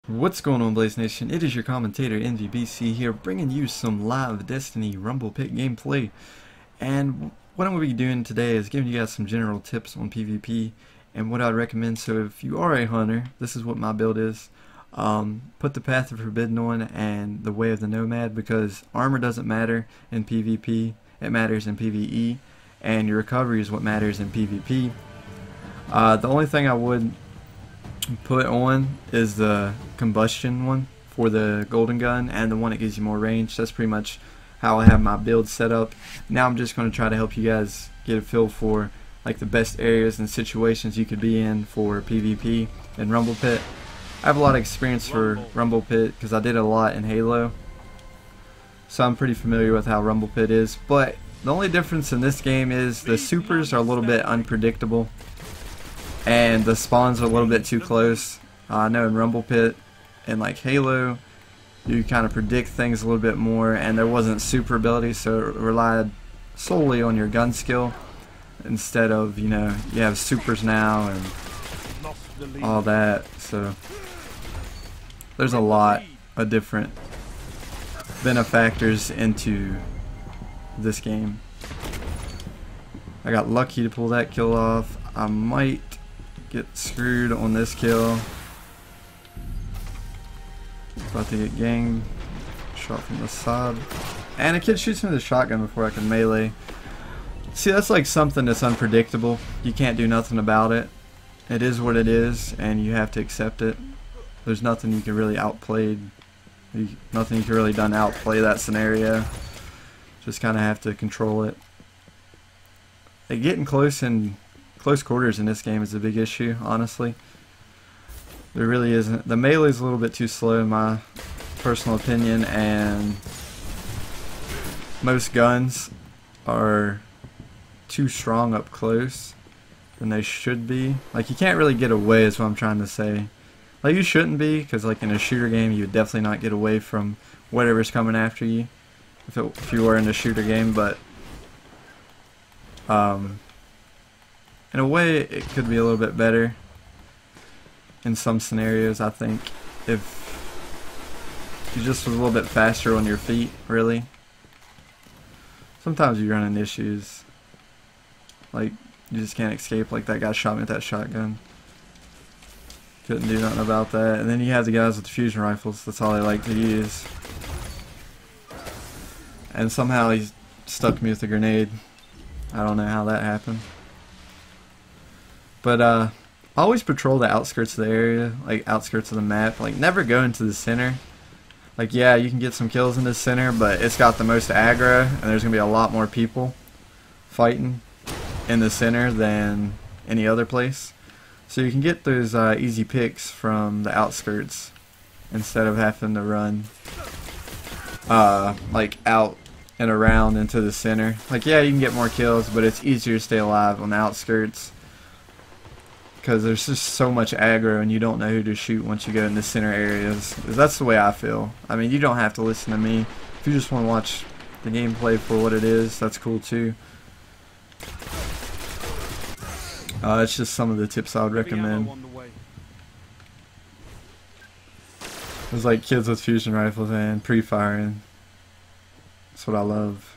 What's going on, Blaze Nation? It is your commentator NVBC here, bringing you some live Destiny Rumble Pit gameplay. And what I'm going to be doing today is giving you guys some general tips on PvP and what I'd recommend. So if you are a hunter, this is what my build is. Put the Path of Forbidden on and the Way of the Nomad, because armor doesn't matter in PvP, it matters in PvE, and your recovery is what matters in PvP. The only thing I would put on is the combustion one for the golden gun and the one that gives you more range. That's pretty much how I have my build set up. Now I'm just going to try to help you guys get a feel for like the best areas and situations you could be in for PvP and Rumble Pit. I have a lot of experience for Rumble Pit because I did a lot in Halo, so I'm pretty familiar with how Rumble Pit is. But the only difference in this game is the supers are a little bit unpredictable and the spawns are a little bit too close. I know in Rumble Pit and like Halo, you kind of predict things a little bit more, and there wasn't super ability, so it relied solely on your gun skill instead of, you know, you have supers now and all that. So there's a lot of different benefactors into this game. I got lucky to pull that kill off. I might get screwed on this kill. About to get ganged. Shot from the side. And a kid shoots me with a shotgun before I can melee. See, that's like something that's unpredictable. You can't do nothing about it. It is what it is, and you have to accept it. There's nothing you can really outplay. Nothing you can really done to outplay that scenario. Just kind of have to control it. Like, getting close quarters in this game is a big issue, honestly. There really isn't. The melee is a little bit too slow in my personal opinion, and most guns are too strong up close than they should be. Like, you can't really get away is what I'm trying to say. Like, you shouldn't be, because like in a shooter game you would definitely not get away from whatever's coming after you if you were in a shooter game. But in a way, it could be a little bit better in some scenarios, I think, if you just was a little bit faster on your feet, really. Sometimes you run into issues. Like, you just can't escape. Like, that guy shot me with that shotgun. Couldn't do nothing about that. And then you have the guys with the fusion rifles. That's all they like to use. And somehow he stuck me with a grenade. I don't know how that happened. But I always patrol the outskirts of the area, like outskirts of the map. Like, never go into the center. Like, yeah, you can get some kills in the center, but it's got the most aggro, and there's gonna be a lot more people fighting in the center than any other place. So you can get those easy picks from the outskirts instead of having to run like out and around into the center. Like, yeah, you can get more kills, but it's easier to stay alive on the outskirts, because there's just so much aggro and you don't know who to shoot once you go in the center areas. That's the way I feel. I mean, you don't have to listen to me. If you just want to watch the gameplay for what it is, that's cool too. It's just some of the tips I would recommend. There's like kids with fusion rifles and pre-firing. That's what I love.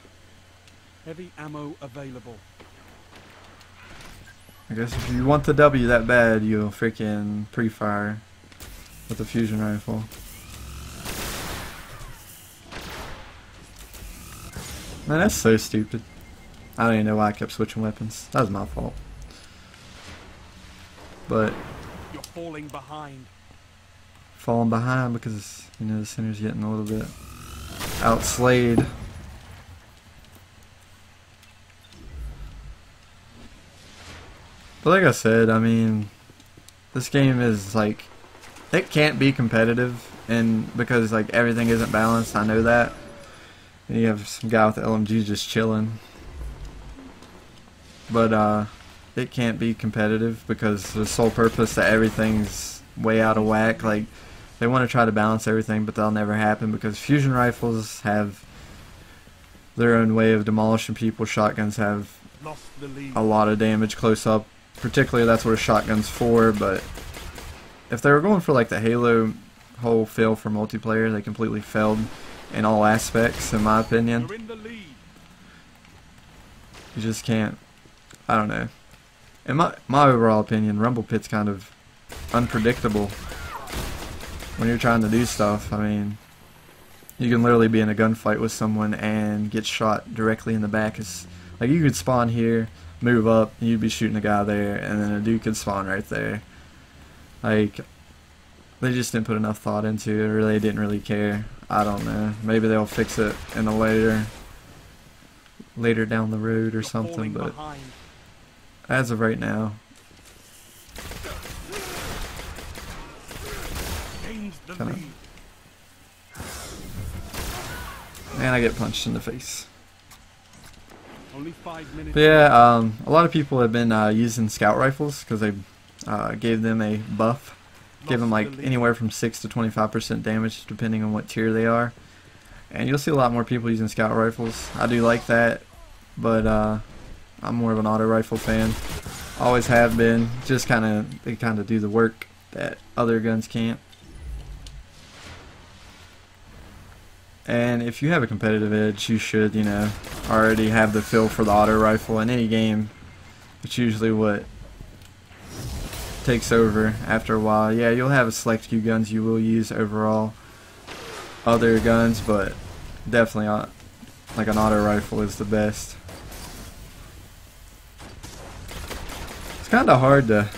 Heavy ammo available. I guess if you want the W that bad, you'll freaking pre-fire with a fusion rifle. Man, that's so stupid. I don't even know why I kept switching weapons. That was my fault. But you're falling behind. Falling behind because, you know, the center's getting a little bit outslayed. But like I said, I mean, this game is like, it can't be competitive, and because like everything isn't balanced, I know that. And you have some guy with the LMG just chilling. But it can't be competitive because the sole purpose that everything's way out of whack. Like, they want to try to balance everything, but that'll never happen because fusion rifles have their own way of demolishing people. Shotguns have a lot of damage close up. Particularly, that's what a shotgun's for. But if they were going for like the Halo whole fail for multiplayer. They completely failed in all aspects, in my opinion. You're in the lead. You just can't. I don't know. In my overall opinion, Rumble Pit's kind of unpredictable when you're trying to do stuff. I mean, you can literally be in a gunfight with someone and get shot directly in the back. It's like you could spawn here, move up, and you'd be shooting a guy there, and then a dude could spawn right there. Like, they just didn't put enough thought into it, or they didn't really care. I don't know. Maybe they'll fix it in a later down the road or something, but as of right now, kinda. And I get punched in the face. Only 5 minutes. But yeah, a lot of people have been using scout rifles because they gave them a buff. Give them like anywhere from 6 to 25% damage depending on what tier they are. And you'll see a lot more people using scout rifles. I do like that, but I'm more of an auto rifle fan. Always have been. Just they kind of do the work that other guns can't. And if you have a competitive edge, you should, you know, already have the feel for the auto rifle in any game. It's usually what takes over after a while. Yeah, you'll have a select few guns you will use overall other guns, but definitely like an auto rifle is the best. It's kind of hard to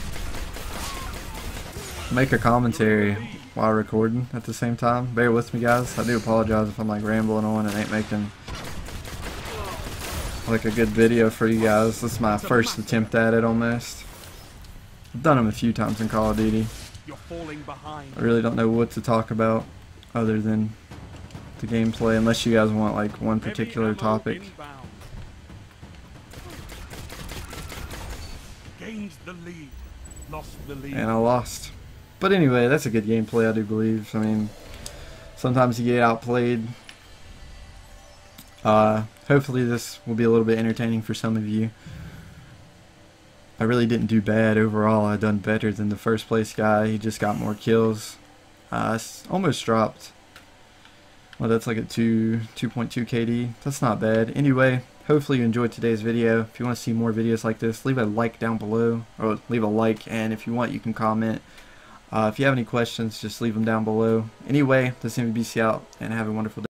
make a commentary while recording at the same time. Bear with me, guys. I do apologize if I'm like rambling on and ain't making like a good video for you guys. This is my first attempt at it almost. I've done them a few times in Call of Duty. You're falling behind. I really don't know what to talk about other than the gameplay, unless you guys want like one particular topic. Gains the lead. Lost the lead. And I lost. But anyway, that's a good gameplay, I do believe. I mean, sometimes you get outplayed. Hopefully this will be a little bit entertaining for some of you. I really didn't do bad overall. I done better than the first place guy. He just got more kills. Almost dropped. Well, that's like a 2.2 KD. That's not bad. Anyway, hopefully you enjoyed today's video. If you want to see more videos like this, leave a like down below, or leave a like, and if you want, you can comment. If you have any questions, just leave them down below. Anyway, this is MVBC out, and have a wonderful day.